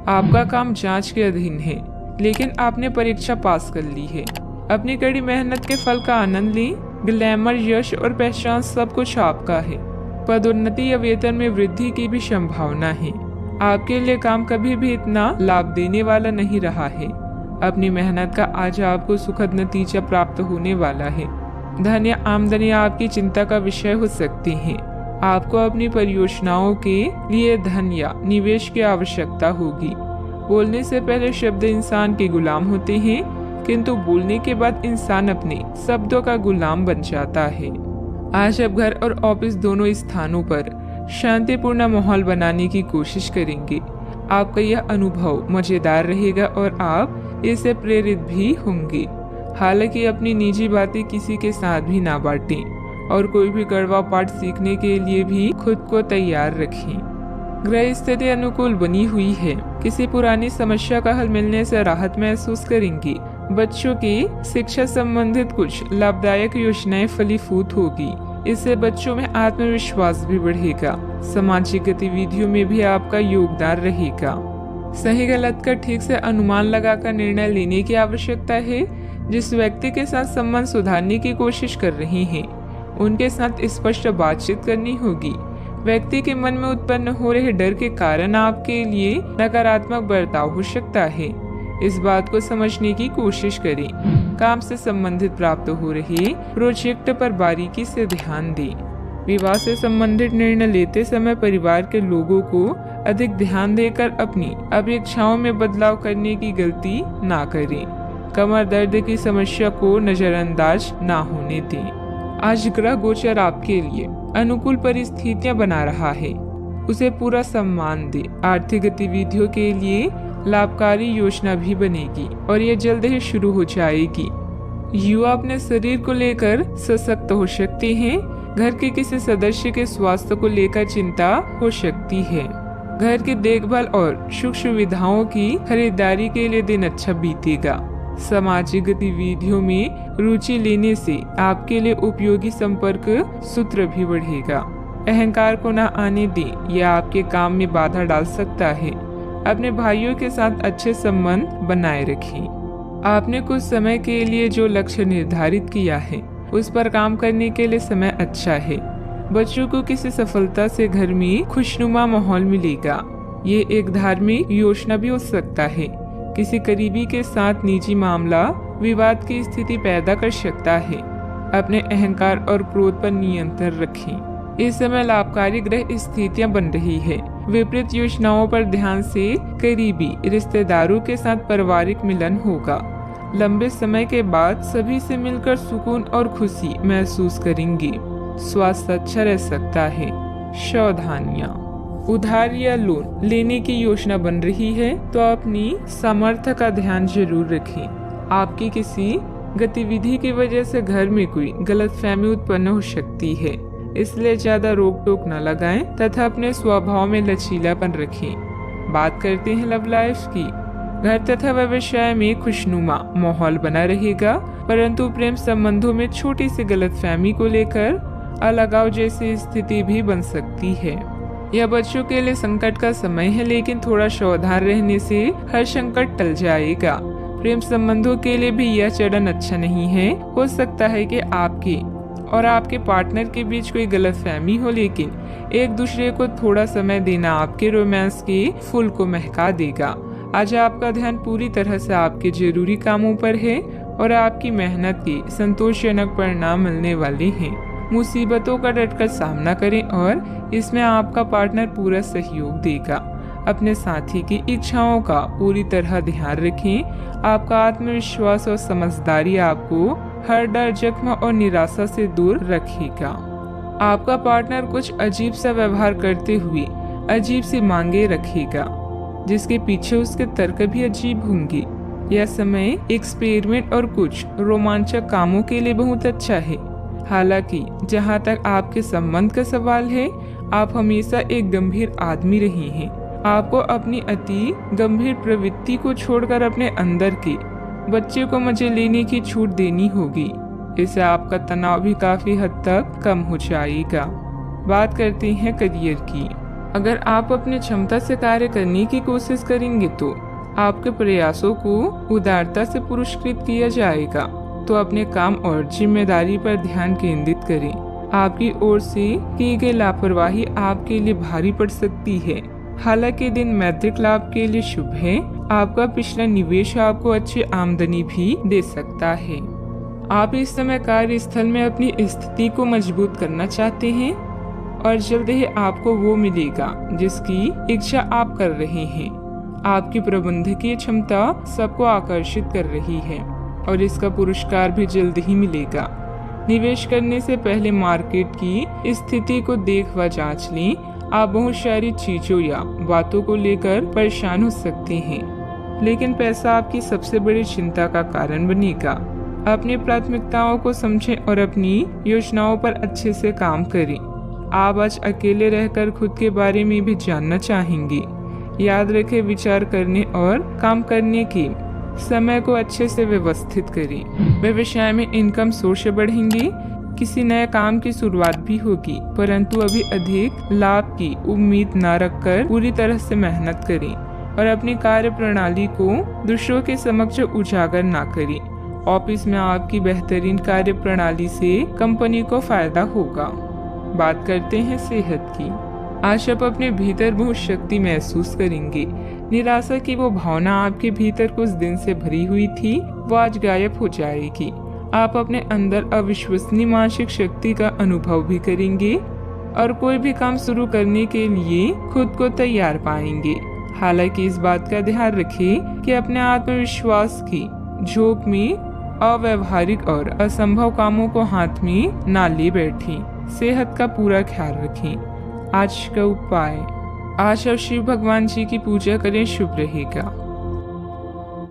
आपका काम जांच के अधीन है, लेकिन आपने परीक्षा पास कर ली है। अपनी कड़ी मेहनत के फल का आनंद लें। ग्लैमर, यश और पहचान सब कुछ आपका है। पदोन्नति या वेतन में वृद्धि की भी संभावना है। आपके लिए काम कभी भी इतना लाभ देने वाला नहीं रहा है। अपनी मेहनत का आज आपको सुखद नतीजा प्राप्त होने वाला है। धन या आमदनी आपकी चिंता का विषय हो सकती है। आपको अपनी परियोजनाओं के लिए धन या निवेश की आवश्यकता होगी। बोलने से पहले शब्द इंसान के गुलाम होते हैं, किंतु बोलने के बाद इंसान अपने शब्दों का गुलाम बन जाता है। आज आप घर और ऑफिस दोनों स्थानों पर शांतिपूर्ण माहौल बनाने की कोशिश करेंगे। आपका यह अनुभव मजेदार रहेगा और आप इससे प्रेरित भी होंगे। हालांकि अपनी निजी बातें किसी के साथ भी ना बांटें और कोई भी कड़वा पाठ सीखने के लिए भी खुद को तैयार रखें। ग्रह स्थिति अनुकूल बनी हुई है। किसी पुरानी समस्या का हल मिलने से राहत महसूस करेंगे। बच्चों की शिक्षा संबंधित कुछ लाभदायक योजनाएं फलीभूत होगी। इससे बच्चों में आत्मविश्वास भी बढ़ेगा। सामाजिक गतिविधियों में भी आपका योगदान रहेगा। सही गलत का ठीक से अनुमान लगाकर निर्णय लेने की आवश्यकता है। जिस व्यक्ति के साथ संबंध सुधारने की कोशिश कर रहे हैं, उनके साथ स्पष्ट बातचीत करनी होगी। व्यक्ति के मन में उत्पन्न हो रहे डर के कारण आपके लिए नकारात्मक बर्ताव हो सकता है। इस बात को समझने की कोशिश करें। काम से संबंधित प्राप्त हो रहे प्रोजेक्ट पर बारीकी से ध्यान दें। विवाह से संबंधित निर्णय लेते समय परिवार के लोगों को अधिक ध्यान देकर अपनी अपेक्षाओं में बदलाव करने की गलती ना करें। कमर दर्द की समस्या को नजरअंदाज ना होने दें। आज ग्रह गोचर आपके लिए अनुकूल परिस्थितियां बना रहा है, उसे पूरा सम्मान दे। आर्थिक गतिविधियों के लिए लाभकारी योजना भी बनेगी और ये जल्द ही शुरू हो जाएगी। युवा अपने शरीर को लेकर सशक्त हो सकते हैं। घर के किसी सदस्य के स्वास्थ्य को लेकर चिंता हो सकती है। घर की देखभाल और सुख सुविधाओं की खरीदारी के लिए दिन अच्छा बीतेगा। सामाजिक गतिविधियों में रुचि लेने से आपके लिए उपयोगी संपर्क सूत्र भी बढ़ेगा। अहंकार को न आने दें, यह आपके काम में बाधा डाल सकता है। अपने भाइयों के साथ अच्छे संबंध बनाए रखें। आपने कुछ समय के लिए जो लक्ष्य निर्धारित किया है, उस पर काम करने के लिए समय अच्छा है। बच्चों को किसी सफलता से घर में खुशनुमा माहौल मिलेगा। ये एक धार्मिक योजना भी हो सकता है। किसी करीबी के साथ निजी मामला विवाद की स्थिति पैदा कर सकता है। अपने अहंकार और क्रोध पर नियंत्रण रखें। इस समय लाभकारी ग्रह स्थितियां बन रही है। विपरीत योजनाओं पर ध्यान से करीबी रिश्तेदारों के साथ पारिवारिक मिलन होगा। लंबे समय के बाद सभी से मिलकर सुकून और खुशी महसूस करेंगे। स्वास्थ्य अच्छा रह सकता है। सावधानियां, उधार या लोन लेने की योजना बन रही है तो अपनी सामर्थ्य का ध्यान जरूर रखें। आपकी किसी गतिविधि की वजह से घर में कोई गलतफहमी उत्पन्न हो सकती है, इसलिए ज्यादा रोक टोक न लगाएं तथा अपने स्वभाव में लचीलापन रखें। बात करते हैं लव लाइफ की। घर तथा व्यवसाय में खुशनुमा माहौल बना रहेगा, परंतु प्रेम संबंधों में छोटी सी गलतफहमी को लेकर अलगाव जैसी स्थिति भी बन सकती है। यह बच्चों के लिए संकट का समय है, लेकिन थोड़ा सावधान रहने से हर संकट टल जाएगा। प्रेम संबंधों के लिए भी यह चरण अच्छा नहीं है। हो सकता है कि आपके और आपके पार्टनर के बीच कोई गलतफहमी हो, लेकिन एक दूसरे को थोड़ा समय देना आपके रोमांस के फूल को महका देगा। आज आपका ध्यान पूरी तरह से आपके जरूरी कामों पर है और आपकी मेहनत के संतोषजनक परिणाम मिलने वाले हैं। मुसीबतों का डटकर सामना करें और इसमें आपका पार्टनर पूरा सहयोग देगा। अपने साथी की इच्छाओं का पूरी तरह ध्यान रखें। आपका आत्मविश्वास और समझदारी आपको हर डर, जख्म और निराशा से दूर रखेगा। आपका पार्टनर कुछ अजीब सा व्यवहार करते हुए अजीब सी मांगे रखेगा, जिसके पीछे उसके तर्क भी अजीब होंगे। यह समय एक्सपेरिमेंट और कुछ रोमांचक कामों के लिए बहुत अच्छा है। हालांकि जहां तक आपके संबंध का सवाल है, आप हमेशा एक गंभीर आदमी रहे हैं। आपको अपनी अति गंभीर प्रवृत्ति को छोड़कर अपने अंदर के बच्चे को मजे लेने की छूट देनी होगी। इससे आपका तनाव भी काफी हद तक कम हो जाएगा। बात करते हैं करियर की। अगर आप अपनी क्षमता से कार्य करने की कोशिश करेंगे तो आपके प्रयासों को उदारता से पुरस्कृत किया जाएगा। तो अपने काम और जिम्मेदारी पर ध्यान केंद्रित करें। आपकी ओर से की गई लापरवाही आपके लिए भारी पड़ सकती है। हालांकि दिन मैत्रिक लाभ के लिए शुभ है। आपका पिछला निवेश आपको अच्छी आमदनी भी दे सकता है। आप इस समय कार्यस्थल में अपनी स्थिति को मजबूत करना चाहते हैं और जल्द ही आपको वो मिलेगा जिसकी इच्छा आप कर रहे हैं। आपकी प्रबंधकीय क्षमता सबको आकर्षित कर रही है और इसका पुरस्कार भी जल्द ही मिलेगा। निवेश करने से पहले मार्केट की स्थिति को देख व जांच लें। आप बहुत सारी चीजों या बातों को लेकर परेशान हो सकते हैं, लेकिन पैसा आपकी सबसे बड़ी चिंता का कारण बनेगा। अपनी प्राथमिकताओं को समझें और अपनी योजनाओं पर अच्छे से काम करें। आप आज अकेले रहकर खुद के बारे में भी जानना चाहेंगे। याद रखें, विचार करने और काम करने के समय को अच्छे से व्यवस्थित करें। व्यवसाय में इनकम सोर्स बढ़ेंगे। किसी नए काम की शुरुआत भी होगी, परंतु अभी अधिक लाभ की उम्मीद न रखकर पूरी तरह से मेहनत करें और अपनी कार्य प्रणाली को दूसरों के समक्ष उजागर न करें। ऑफिस में आपकी बेहतरीन कार्य प्रणाली से कंपनी को फायदा होगा। बात करते हैं सेहत की। आज आप अपने भीतर बहुत शक्ति महसूस करेंगे। निराशा की वो भावना आपके भीतर कुछ दिन से भरी हुई थी, वो आज गायब हो जाएगी। आप अपने अंदर अविश्वसनीय मानसिक शक्ति का अनुभव भी करेंगे और कोई भी काम शुरू करने के लिए खुद को तैयार पाएंगे। हालांकि इस बात का ध्यान रखें कि अपने आत्मविश्वास की झोंक में अव्यवहारिक और असंभव कामों को हाथ में ना ले बैठें। सेहत का पूरा ख्याल रखें। आज का उपाय, आज आप शिव भगवान जी की पूजा करें, शुभ रहेगा।